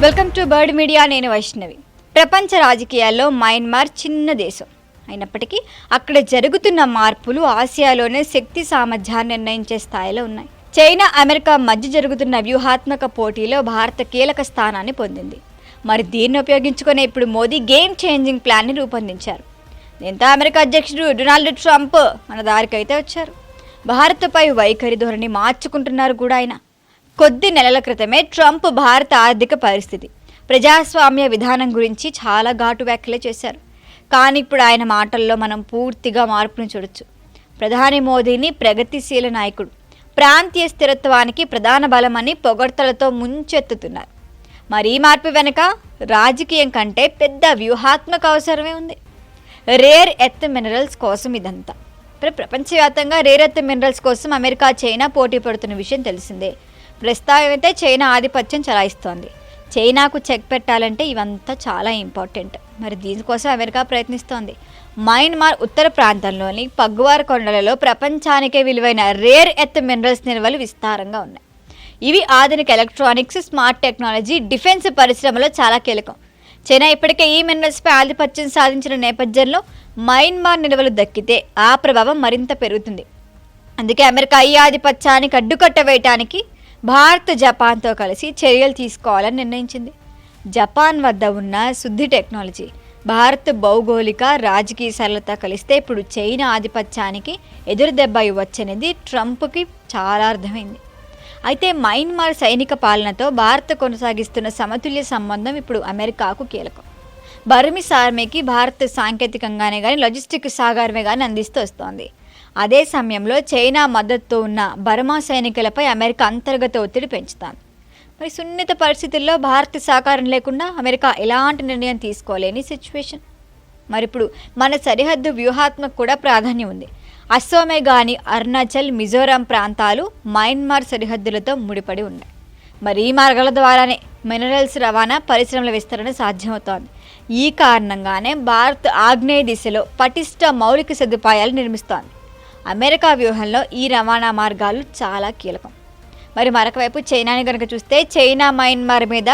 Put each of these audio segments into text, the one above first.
Welcome to bird media. నేను వైష్ణవి. ప్రపంచ రాజకీయాల్లో మయన్మార్ చిన్న దేశం అయినప్పటికీ అక్కడ జరుగుతున్న మార్పులు ఆసియాలోనే శక్తి సామర్థ్యాన్ని నిర్ణయించే స్థాయిలో ఉన్నాయి. చైనా, అమెరికా మధ్య జరుగుతున్న వ్యూహాత్మక పోటీలో భారత కీలక స్థానాన్ని పొందింది. మరి దీన్ని ఉపయోగించుకునే ఇప్పుడు మోదీ గేమ్ చేంజింగ్ ప్లాన్ని రూపొందించారు. దీంతో అమెరికా అధ్యక్షుడు డొనాల్డ్ ట్రంప్ మన దారికైతే వచ్చారు. భారత్పై వైఖరి ధోరణి మార్చుకుంటున్నారు కూడా ఆయన. కొద్ది నెలల క్రితమే ట్రంప్ భారత ఆర్థిక పరిస్థితి, ప్రజాస్వామ్య విధానం గురించి చాలా ఘాటు వ్యాఖ్యలు చేశారు. కానీ ఇప్పుడు ఆయన మాటల్లో మనం పూర్తిగా మార్పును చూడొచ్చు. ప్రధాని మోదీని ప్రగతిశీల నాయకుడు, ప్రాంతీయ స్థిరత్వానికి ప్రధాన బలమని పొగడ్తలతో ముంచెత్తుతున్నారు. మరి ఈ మార్పు వెనుక రాజకీయం కంటే పెద్ద వ్యూహాత్మక అవసరమే ఉంది. రేర్ ఎర్త్ మినరల్స్ కోసం ఇదంతా. ప్రపంచవ్యాప్తంగా రేర్ ఎర్త్ మినరల్స్ కోసం అమెరికా, చైనా పోటీ పడుతున్న విషయం తెలిసిందే. ప్రస్తుతం అయితే చైనా ఆధిపత్యం చలాయిస్తోంది. చైనాకు చెక్ పెట్టాలంటే ఇవంతా చాలా ఇంపార్టెంట్. మరి దీనికోసం అమెరికా ప్రయత్నిస్తోంది. మయన్మార్ ఉత్తర ప్రాంతంలోని పగ్వార్ కొండలలో ప్రపంచానికే విలువైన రేర్ ఎర్త్ మినరల్స్ నిల్వలు విస్తారంగా ఉన్నాయి. ఇవి ఆధునిక ఎలక్ట్రానిక్స్, స్మార్ట్ టెక్నాలజీ, డిఫెన్స్ పరిశ్రమలో చాలా కీలకం. చైనా ఇప్పటికే ఈ మినరల్స్పై ఆధిపత్యం సాధించిన నేపథ్యంలో మయన్మార్ నిల్వలు దక్కితే ఆ ప్రభావం మరింత పెరుగుతుంది. అందుకే అమెరికా ఈ ఆధిపత్యానికి అడ్డుకట్ట వేయటానికి భారత్, జపాన్తో కలిసి చర్యలు తీసుకోవాలని నిర్ణయించింది. జపాన్ వద్ద ఉన్న శుద్ధి టెక్నాలజీ, భారత్ భౌగోళిక రాజకీయ సరళత కలిస్తే ఇప్పుడు చైనా ఆధిపత్యానికి ఎదురు దెబ్బ ఇవ్వచ్చనేది ట్రంప్కి చాలా అర్థమైంది. అయితే మయన్మార్ సైనిక పాలనతో భారత్ కొనసాగిస్తున్న సమతుల్య సంబంధం ఇప్పుడు అమెరికాకు కీలకం. బర్మీస్ ఆర్మీకి భారత్ సాంకేతికంగానే కానీ, లాజిస్టిక్ సహకారమే కానీ అందిస్తూ వస్తోంది. అదే సమయంలో చైనా మద్దతుతో ఉన్న బర్మా సైనికులపై అమెరికా అంతర్గత ఒత్తిడి పెంచుతాను. మరి సున్నిత పరిస్థితుల్లో భారత సహకారం లేకుండా అమెరికా ఎలాంటి నిర్ణయం తీసుకోలేని సిచ్యువేషన్. మరి ఇప్పుడు మన సరిహద్దు వ్యూహాత్మక కూడా ప్రాధాన్యం ఉంది. అస్సోమే కానీ అరుణాచల్, మిజోరాం ప్రాంతాలు మయన్మార్ సరిహద్దులతో ముడిపడి ఉన్నాయి. మరి ఈ మార్గాల ద్వారానే మినరల్స్ రవాణా, పరిశ్రమల విస్తరణ సాధ్యమవుతోంది. ఈ కారణంగానే భారత్ ఆగ్నేయ దిశలో పటిష్ట మౌలిక సదుపాయాలు నిర్మిస్తోంది. అమెరికా వ్యూహంలో ఈ రవాణా మార్గాలు చాలా కీలకం. మరి మరొకవైపు చైనాని కనుక చూస్తే చైనా మయన్మార్ మీద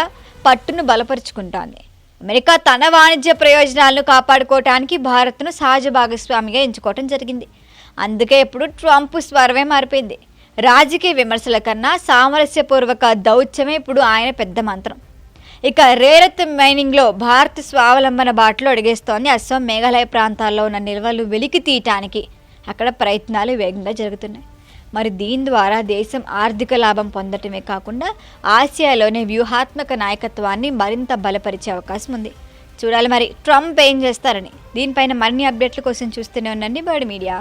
పట్టును బలపరుచుకుంటోంది. అమెరికా తన వాణిజ్య ప్రయోజనాలను కాపాడుకోవటానికి భారత్ను సహజ భాగస్వామిగా ఎంచుకోవటం జరిగింది. అందుకే ఇప్పుడు ట్రంప్ స్వరమే మారిపోయింది. రాజకీయ విమర్శల కన్నా సామరస్యపూర్వక దౌత్యమే ఇప్పుడు ఆయన పెద్ద మంత్రం. ఇక రేర్ ఎర్త్ మైనింగ్లో భారత్ స్వావలంబన బాటలో అడిగేస్తోంది. అస్సాం, మేఘాలయ ప్రాంతాల్లో ఉన్న నిల్వలు వెలికి తీయటానికి అక్కడ ప్రయత్నాలు వేగంగా జరుగుతున్నాయి. మరి దీని ద్వారా దేశం ఆర్థిక లాభం పొందటమే కాకుండా ఆసియాలోనే వ్యూహాత్మక నాయకత్వాన్ని మరింత బలపరిచే అవకాశం ఉంది. చూడాలి మరి ట్రంప్ ఏం చేస్తారని. దీనిపైన మరిన్ని అప్డేట్ల కోసం చూస్తూనే ఉండండి బర్డ్ మీడియా.